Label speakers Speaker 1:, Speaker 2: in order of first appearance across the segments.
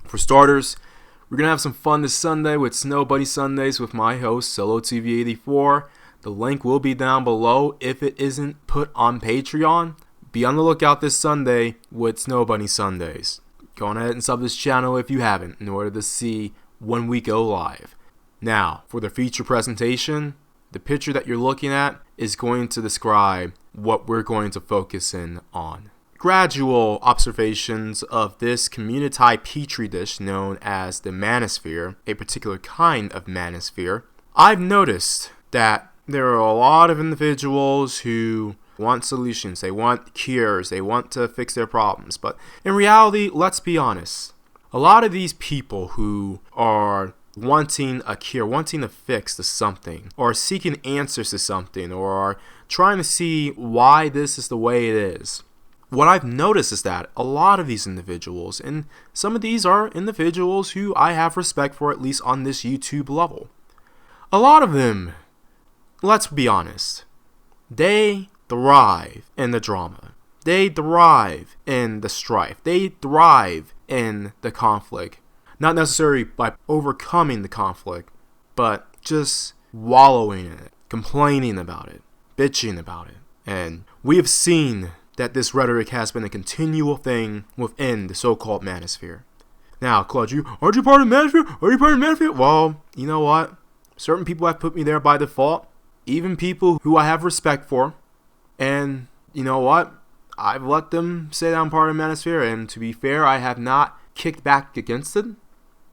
Speaker 1: For starters, we're going to have some fun this Sunday with Snow Bunny Sundays with my host, Solo TV84. The link will be down below if it isn't put on Patreon. Be on the lookout this Sunday with Snow Bunny Sundays. Go on ahead and sub this channel if you haven't in order to see when we go live. Now, for the feature presentation, the picture that you're looking at is going to describe what we're going to focus in on. Gradual observations of this community petri dish known as the Manosphere, a particular kind of Manosphere. I've noticed that there are a lot of individuals who want solutions, they want cures, they want to fix their problems. But in reality, let's be honest, a lot of these people who are wanting a cure, wanting a fix to something, or seeking answers to something, or are trying to see why this is the way it is. What I've noticed is that a lot of these individuals, and some of these are individuals who I have respect for, at least on this YouTube level. A lot of them, let's be honest, they thrive in the drama. They thrive in the strife. They thrive in the conflict. Not necessarily by overcoming the conflict, but just wallowing in it, complaining about it, bitching about it. And we have seen that this rhetoric has been a continual thing within the so-called Manosphere. Now, Claude, aren't you part of the Manosphere? Are you part of the Manosphere? Well, you know what? Certain people have put me there by default, even people who I have respect for. And you know what? I've let them say that I'm part of the Manosphere, and to be fair, I have not kicked back against it.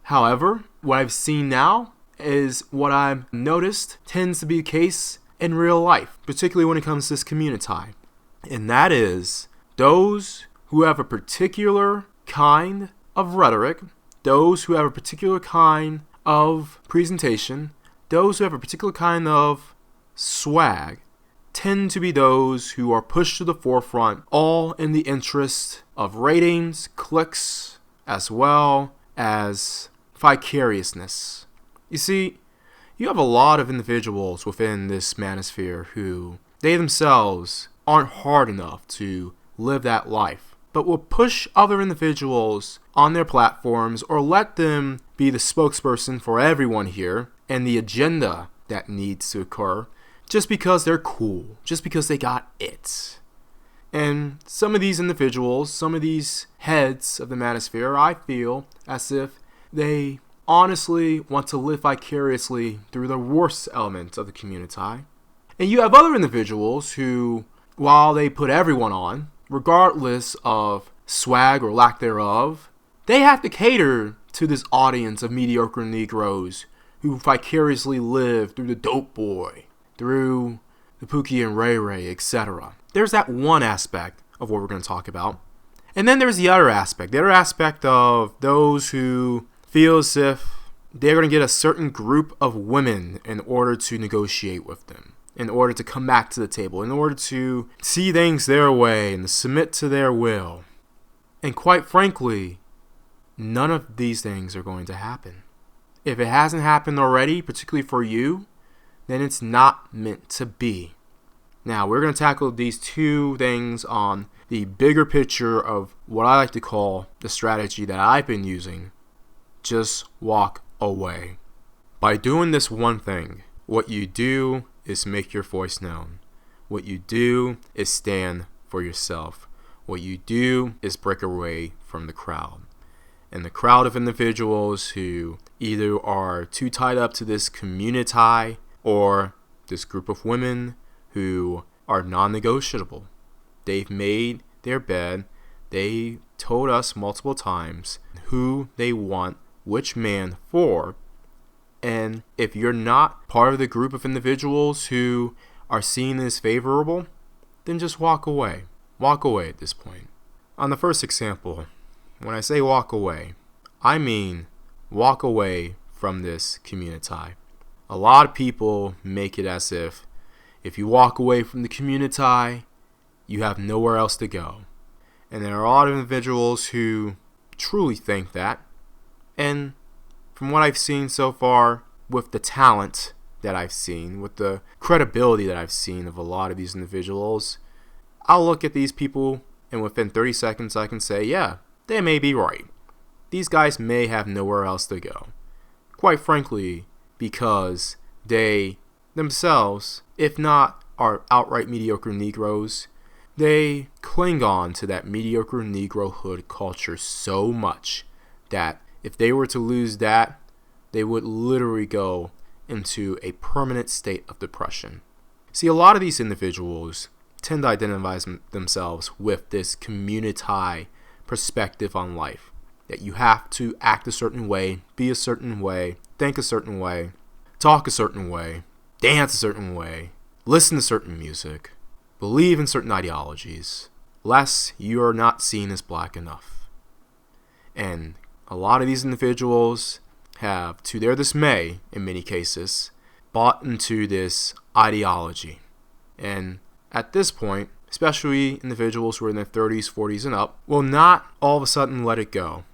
Speaker 1: However, what I've seen now is what I've noticed tends to be the case in real life, particularly when it comes to this community. And that is those who have a particular kind of rhetoric, those who have a particular kind of presentation, those who have a particular kind of swag, tend to be those who are pushed to the forefront, all in the interest of ratings, clicks, as well as vicariousness. You see, you have a lot of individuals within this Manosphere who they themselves aren't hard enough to live that life, but will push other individuals on their platforms or let them be the spokesperson for everyone here and the agenda that needs to occur just because they're cool, just because they got it. And some of these individuals, some of these heads of the Manosphere, I feel as if they honestly want to live vicariously through the worst elements of the community. And you have other individuals who, while they put everyone on, regardless of swag or lack thereof, they have to cater to this audience of mediocre Negroes who vicariously live through the Dope Boy, through the Pookie and Ray Ray, etc. There's that one aspect of what we're going to talk about. And then there's the other aspect of those who feel as if they're going to get a certain group of women in order to negotiate with them, in order to come back to the table, in order to see things their way and submit to their will. And quite frankly, none of these things are going to happen. If it hasn't happened already, particularly for you, then it's not meant to be. Now, we're going to tackle these two things on the bigger picture of what I like to call the strategy that I've been using. Just walk away. By doing this one thing, what you do is make your voice known. What you do is stand for yourself. What you do is break away from the crowd. And the crowd of individuals who either are too tied up to this community or this group of women who are non-negotiable. They've made their bed. They told us multiple times who they want which man for. And if you're not part of the group of individuals who are seen as favorable, then just walk away. Walk away at this point. On the first example, when I say walk away, I mean walk away from this community. A lot of people make it as if you walk away from the community, you have nowhere else to go. And there are a lot of individuals who truly think that. And from what I've seen so far, with the talent that I've seen, with the credibility that I've seen of a lot of these individuals, I'll look at these people and within 30 seconds I can say, yeah, they may be right. these guys may have nowhere else to go. Quite frankly, because they themselves, if not are outright mediocre Negroes, they cling on to that mediocre Negrohood culture so much that if they were to lose that, they would literally go into a permanent state of depression. See, a lot of these individuals tend to identify themselves with this community perspective on life. That you have to act a certain way, be a certain way, think a certain way, talk a certain way, dance a certain way, listen to certain music, believe in certain ideologies, lest you are not seen as black enough. And a lot of these individuals have, to their dismay, in many cases, bought into this ideology. And at this point, especially individuals who are in their 30s, 40s, and up, will not all of a sudden let it go,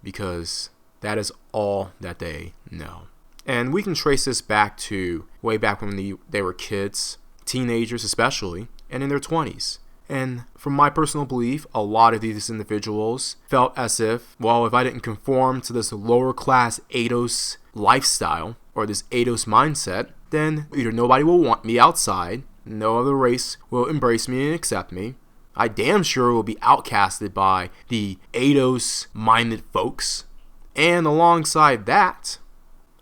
Speaker 1: because that is all that they know. And we can trace this back to way back when they were kids, teenagers especially, and in their 20s. And from my personal belief, a lot of these individuals felt as if, well, if I didn't conform to this lower class ADOS lifestyle or this ADOS mindset, then either nobody will want me outside, no other race will embrace me and accept me, I damn sure will be outcasted by the ADOS-minded folks, and alongside that,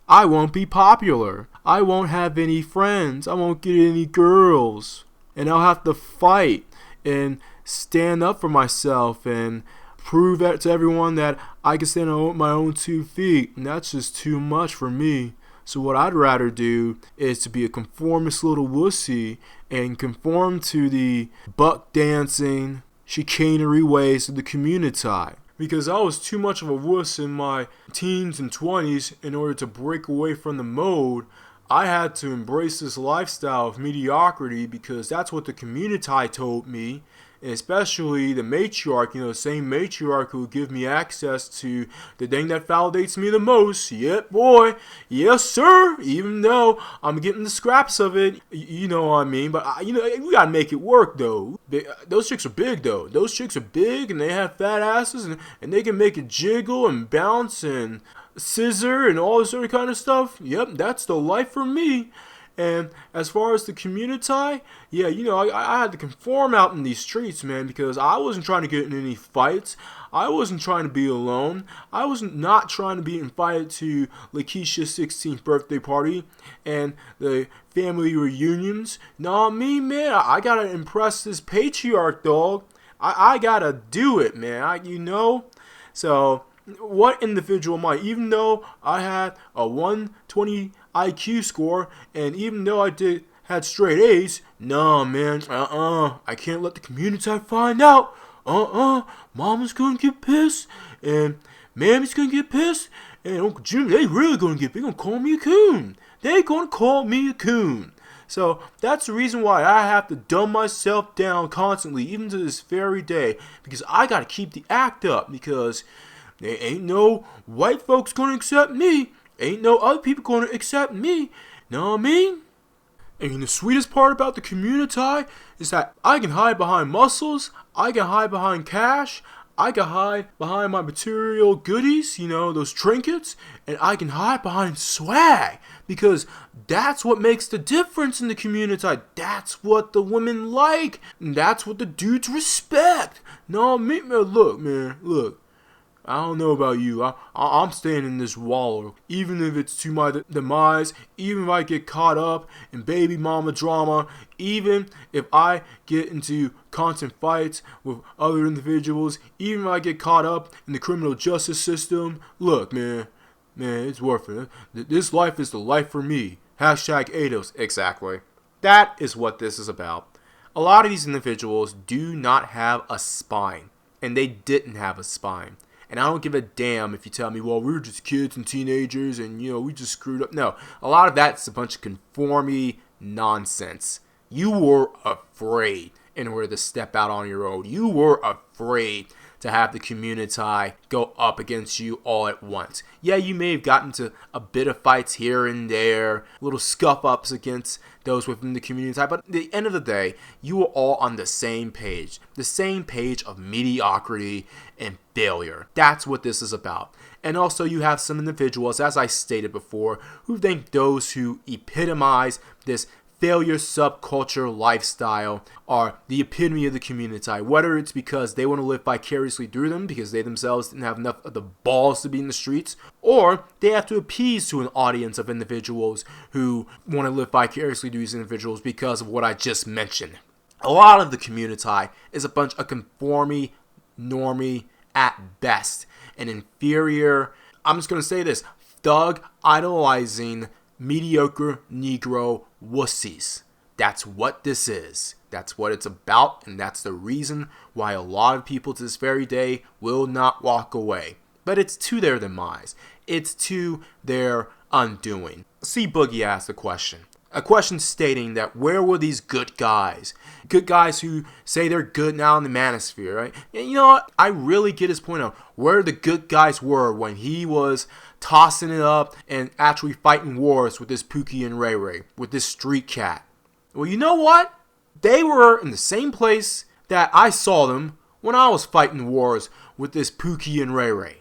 Speaker 1: I won't be popular. I won't have any friends. I won't get any girls. And I'll have to fight and stand up for myself and prove that to everyone that I can stand on my own 2 feet. And that's just too much for me. So what I'd rather do is to be a conformist little wussy and conform to the buck dancing, chicanery ways of the community. Because I was too much of a wuss in my teens and 20s in order to break away from the mode. I had to embrace this lifestyle of mediocrity because that's what the community told me. And especially the matriarch, the same matriarch who give me access to the thing that validates me the most. Yep, boy. Yes, sir. Even though I'm getting the scraps of it, you know what I mean. But, we got to make it work, though. Those chicks are big, though. Those chicks are big, and they have fat asses, and they can make it jiggle and bounce and scissor and all this sort of kind of stuff. Yep, that's the life for me. And as far as the community, yeah, I had to conform out in these streets, man, because I wasn't trying to get in any fights. I wasn't trying to be alone. I was not trying to be invited to Lakeisha's 16th birthday party and the family reunions. Nah, me, man, I gotta impress this patriarch, dog. I gotta do it, man. So what individual am I? Even though I had a 120 IQ score, and even though I had straight A's, nah, man, I can't let the community find out. Mama's gonna get pissed, and Mammy's gonna get pissed, and Uncle Jim, they gonna call me a coon. They gonna call me a coon. So that's the reason why I have to dumb myself down constantly, even to this very day, because I gotta keep the act up, because there ain't no white folks gonna accept me. Ain't no other people gonna accept me. Know what I mean? And the sweetest part about the community is that I can hide behind muscles, I can hide behind cash, I can hide behind my material goodies, those trinkets, and I can hide behind swag, because that's what makes the difference in the community. That's what the women like, and that's what the dudes respect. No, look. I don't know about you. I'm staying in this wallow, even if it's to my demise, even if I get caught up in baby mama drama, even if I get into constant fights with other individuals, even if I get caught up in the criminal justice system. Look, man, it's worth it. This life is the life for me. Hashtag ADOS. Exactly. That is what this is about. A lot of these individuals do not have a spine, and they didn't have a spine. And I don't give a damn if you tell me, well, we were just kids and teenagers and, we just screwed up. No, a lot of that's a bunch of conformity nonsense. You were afraid in order to step out on your own. You were afraid to have the community go up against you all at once. Yeah, you may have gotten to a bit of fights here and there, little scuff-ups against those within the community, but at the end of the day, you were all on the same page of mediocrity and failure. That's what this is about. And also you have some individuals, as I stated before, who think those who epitomize this failure subculture lifestyle are the epitome of the community, whether it's because they want to live vicariously through them because they themselves didn't have enough of the balls to be in the streets, or they have to appease to an audience of individuals who want to live vicariously through these individuals because of what I just mentioned. A lot of the community is a bunch of conforming, normie at best, an inferior, I'm just going to say this, thug idolizing mediocre Negro wussies. That's what this is. That's what it's about, and that's the reason why a lot of people to this very day will not walk away. But it's to their demise. It's to their undoing. C Boogie asked a question. A question stating that where were these good guys? Good guys who say they're good now in the Manosphere, right? And you know what? I really get his point of where the good guys were when he was tossing it up and actually fighting wars with this Pookie and Ray Ray, with this street cat. Well, you know what? They were in the same place that I saw them when I was fighting wars with this Pookie and Ray Ray.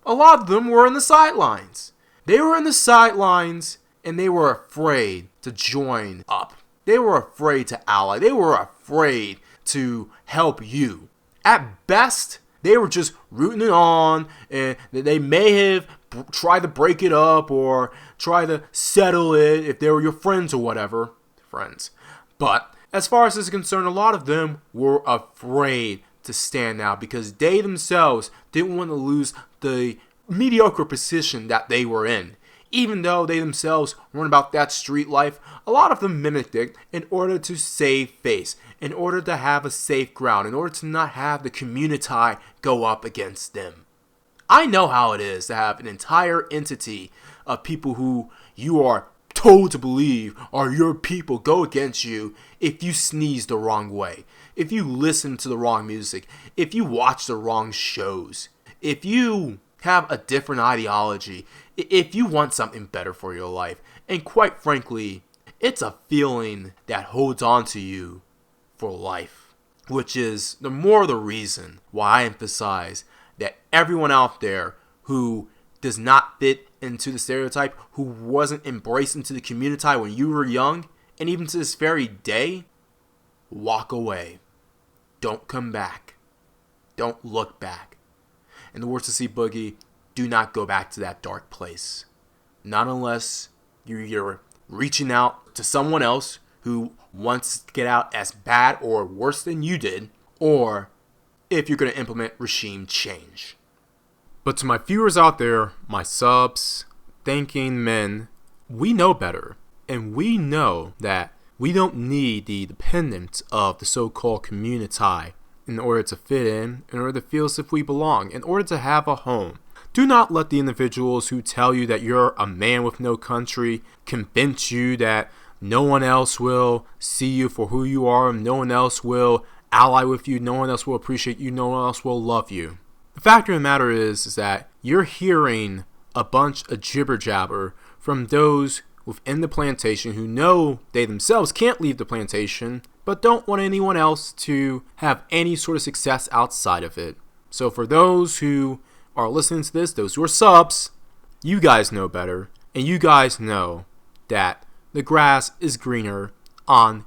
Speaker 1: A lot of them were in the sidelines. They were in the sidelines and they were afraid to join up. They were afraid to ally. They were afraid to help you. At best, they were just rooting it on, and they may have tried to break it up or try to settle it if they were your friends or whatever. Friends. But as far as this is concerned, a lot of them were afraid to stand out because they themselves didn't want to lose the mediocre position that they were in. Even though they themselves weren't about that street life, a lot of them mimicked it in order to save face, in order to have a safe ground, in order to not have the community go up against them. I know how it is to have an entire entity of people who you are told to believe are your people go against you if you sneeze the wrong way, if you listen to the wrong music, if you watch the wrong shows, if you have a different ideology, if you want something better for your life. And quite frankly, it's a feeling that holds on to you for life, which is the more the reason why I emphasize that everyone out there who does not fit into the stereotype, who wasn't embraced into the community when you were young, and even to this very day, walk away. Don't come back. Don't look back. In the words of C Boogie, do not go back to that dark place. Not unless you're reaching out to someone else who wants to get out as bad or worse than you did, or if you're going to implement regime change. But to my viewers out there, my subs, thinking men, we know better. And we know that we don't need the dependence of the so-called community in order to fit in order to feel as if we belong, in order to have a home. Do not let the individuals who tell you that you're a man with no country convince you that no one else will see you for who you are, no one else will ally with you, no one else will appreciate you, no one else will love you. The fact of the matter is that you're hearing a bunch of jibber jabber from those within the plantation who know they themselves can't leave the plantation, but don't want anyone else to have any sort of success outside of it. So for those who are listening to this, those who are subs, you guys know better, and you guys know that the grass is greener on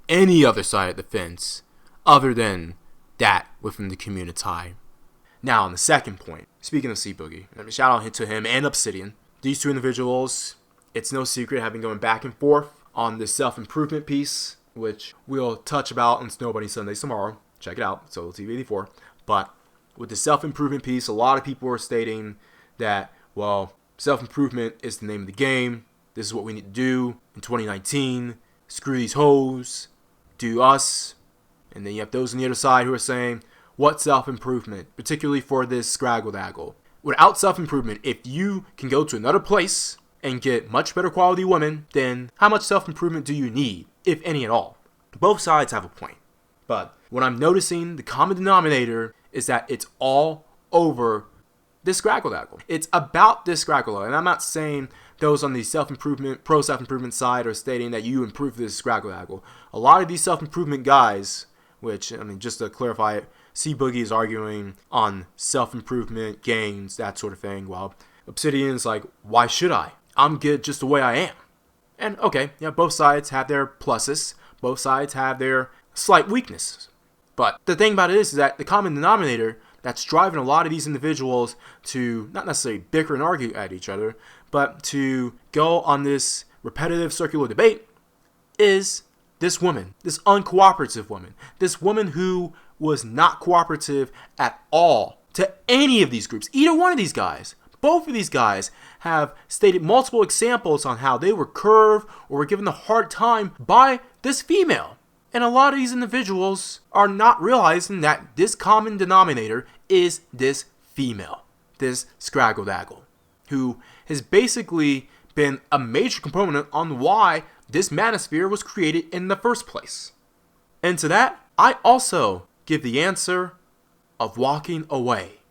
Speaker 1: any other side of the fence other than that within the community. Now, on the second point, speaking of C Boogie, let me shout out to him and Obsidian. These two individuals, it's no secret, have been going back and forth on this self-improvement piece, which we'll touch about on Snow Bunny Sundays tomorrow. Check it out, Solo TV 84. But with the self-improvement piece, a lot of people are stating that, well, self-improvement is the name of the game. This is what we need to do in 2019. Screw these hoes. Do us. And then you have those on the other side who are saying, what self-improvement? Particularly for this scraggle-daggle. Without self-improvement, if you can go to another place and get much better quality women, then how much self-improvement do you need, if any at all? Both sides have a point. But what I'm noticing, the common denominator, is that it's all over this scraggle-daggle. It's about this scraggle. And I'm not saying those on the self-improvement, pro-self-improvement side are stating that you improve this scraggle-daggle. A lot of these self-improvement guys, which, I mean, just to clarify it, see Boogie is arguing on self-improvement, gains, that sort of thing, while Obsidian's like, why should I? I'm good just the way I am. And okay, yeah, both sides have their pluses. Both sides have their slight weaknesses. But the thing about it is that the common denominator that's driving a lot of these individuals to not necessarily bicker and argue at each other, but to go on this repetitive circular debate is this woman, this uncooperative woman, this woman who was not cooperative at all to any of these groups, either one of these guys. Both of these guys have stated multiple examples on how they were curved or were given a hard time by this female. And a lot of these individuals are not realizing that this common denominator is this female, this Scraggle-Daggle, who has basically been a major component on why this Manosphere was created in the first place. And to that, I also give the answer of walking away.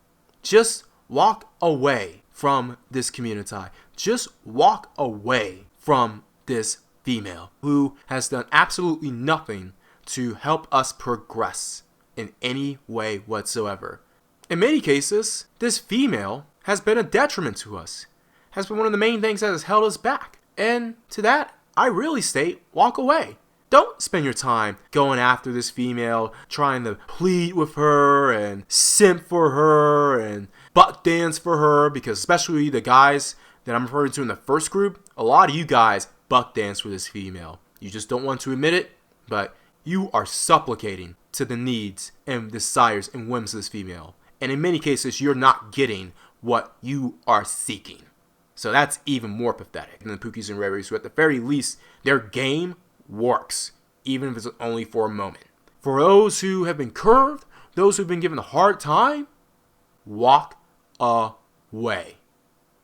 Speaker 1: Just walk away from this community. Just walk away from this female who has done absolutely nothing to help us progress in any way whatsoever. In many cases, this female has been a detriment to us, has been one of the main things that has held us back. And to that, I really state, walk away. Don't spend your time going after this female, trying to plead with her and simp for her and butt dance for her, because especially the guys that I'm referring to in the first group, a lot of you guys butt dance for this female. You just don't want to admit it, but you are supplicating to the needs and desires and whims of this female. And in many cases, you're not getting what you are seeking. So that's even more pathetic than the Pookies and Raries, who at the very least, their game works, even if it's only for a moment. For those who have been curved, those who have been given a hard time, walk away.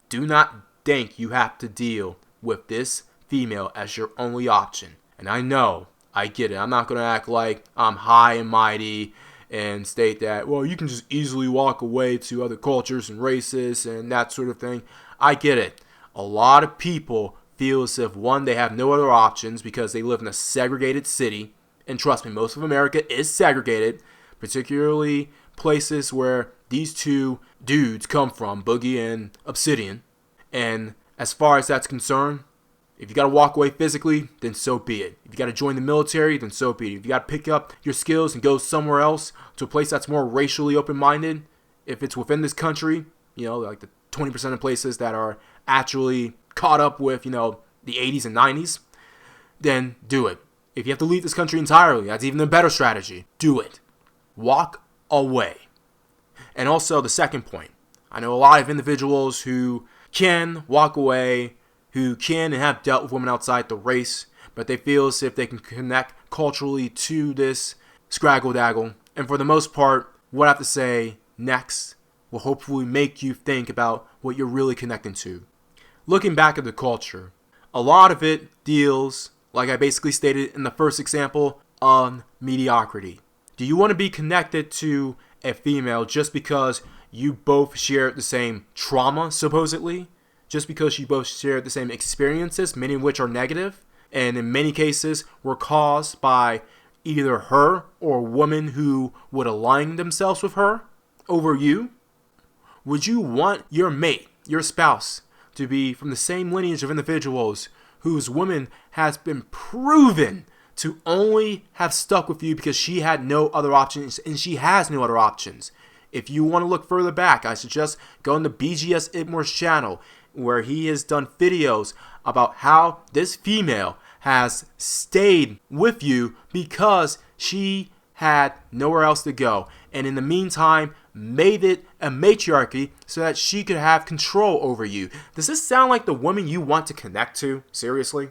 Speaker 1: Do not think you have to deal with this female as your only option. And I know, I get it. I'm not going to act like I'm high and mighty and state that, well, you can just easily walk away to other cultures and races and that sort of thing. I get it. A lot of people feel as if, one, they have no other options because they live in a segregated city. And trust me, most of America is segregated, particularly places where these two dudes come from, Boogie and Obsidian. And as far as that's concerned, if you got to walk away physically, then so be it. If you got to join the military, then so be it. If you got to pick up your skills and go somewhere else to a place that's more racially open-minded, if it's within this country, like the 20% of places that are actually caught up with, the 80s and 90s, then do it. If you have to leave this country entirely, that's even a better strategy. Do it. Walk away. And also the second point, I know a lot of individuals who can walk away, who can and have dealt with women outside the race, but they feel as if they can connect culturally to this Scraggle-Daggle. And for the most part, what I have to say next will hopefully make you think about what you're really connecting to. Looking back at the culture, a lot of it deals, like I basically stated in the first example, on mediocrity. Do you want to be connected to a female just because you both share the same trauma, supposedly? Just because you both share the same experiences, many of which are negative, and in many cases were caused by either her or a woman who would align themselves with her over you? Would you want your mate, your spouse, to be from the same lineage of individuals whose woman has been proven to only have stuck with you because she had no other options, and she has no other options? If you want to look further back, I suggest going to BGS Idmore's channel, where he has done videos about how this female has stayed with you because she had nowhere else to go, and in the meantime made it a matriarchy so that she could have control over you. Does this sound like the woman you want to connect to? Seriously?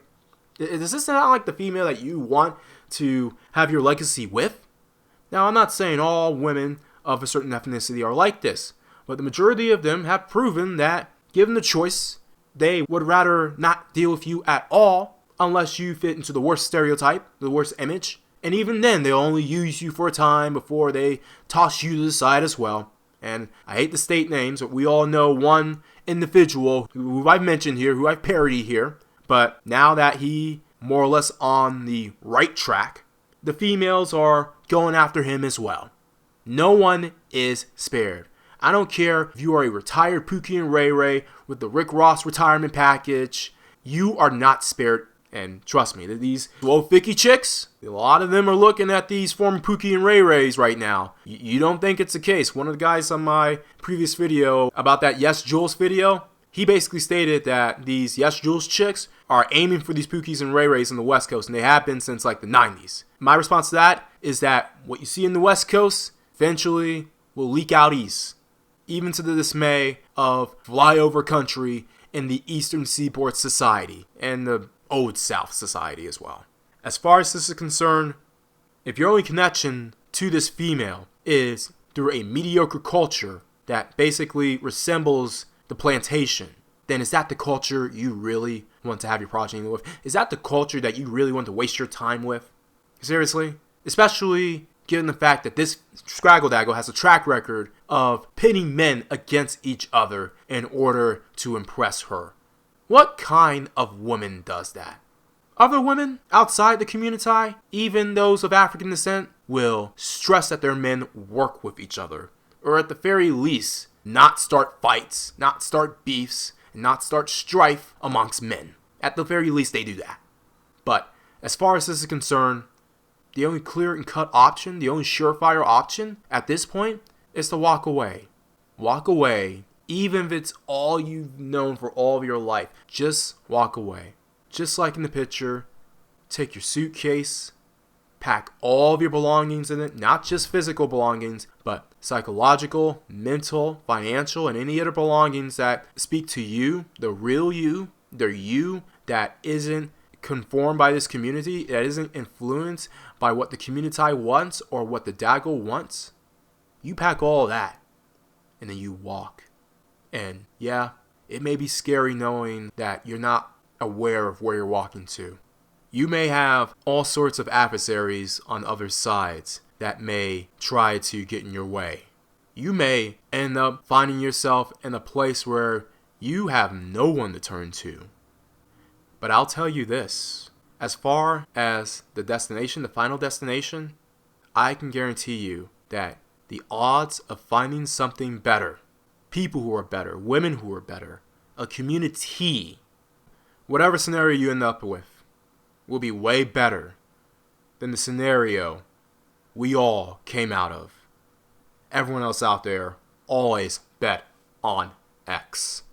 Speaker 1: Does this sound like the female that you want to have your legacy with? Now, I'm not saying all women of a certain ethnicity are like this, but the majority of them have proven that, given the choice, they would rather not deal with you at all unless you fit into the worst stereotype, the worst image. And even then, they'll only use you for a time before they toss you to the side as well. And I hate to state names, but we all know one individual who I've mentioned here, who I've parodied here. But now that he more or less on the right track, the females are going after him as well. No one is spared. I don't care if you are a retired Pookie and Ray Ray with the Rick Ross retirement package. You are not spared. And trust me, these old Vicky chicks, a lot of them are looking at these former Pookie and Ray Rays right now. You don't think it's the case. One of the guys on my previous video about that Yes Jules video, he basically stated that these Yes Jules chicks are aiming for these Pookies and Ray Rays on the West Coast, and they have been since like the 90s. My response to that is that what you see in the West Coast eventually will leak out east, even to the dismay of flyover country in the Eastern Seaboard Society and the Old South Society as well. As far as this is concerned, if your only connection to this female is through a mediocre culture that basically resembles the plantation, then is that the culture you really want to have your progeny with? Is that the culture that you really want to waste your time with? Seriously? Especially given the fact that this Scraggle-Daggle has a track record of pitting men against each other in order to impress her. What kind of woman does that? Other women outside the community, even those of African descent, will stress that their men work with each other, or at the very least, not start fights, not start beefs, and not start strife amongst men. At the very least, they do that. But as far as this is concerned, the only clear and cut option, the only surefire option at this point is to walk away. Walk away, even if it's all you've known for all of your life. Just walk away. Just like in the picture, take your suitcase, pack all of your belongings in it, not just physical belongings, but psychological, mental, financial, and any other belongings that speak to you, the real you, the you that isn't conformed by this community, that isn't influenced by what the community wants or what the Daggle wants. You pack all of that, and then you walk. And yeah, it may be scary knowing that you're not aware of where you're walking to. You may have all sorts of adversaries on other sides that may try to get in your way. You may end up finding yourself in a place where you have no one to turn to. But I'll tell you this, as far as the destination, the final destination, I can guarantee you that the odds of finding something better, people who are better, women who are better, a community, whatever scenario you end up with, will be way better than the scenario we all came out of. Everyone else out there, always bet on X.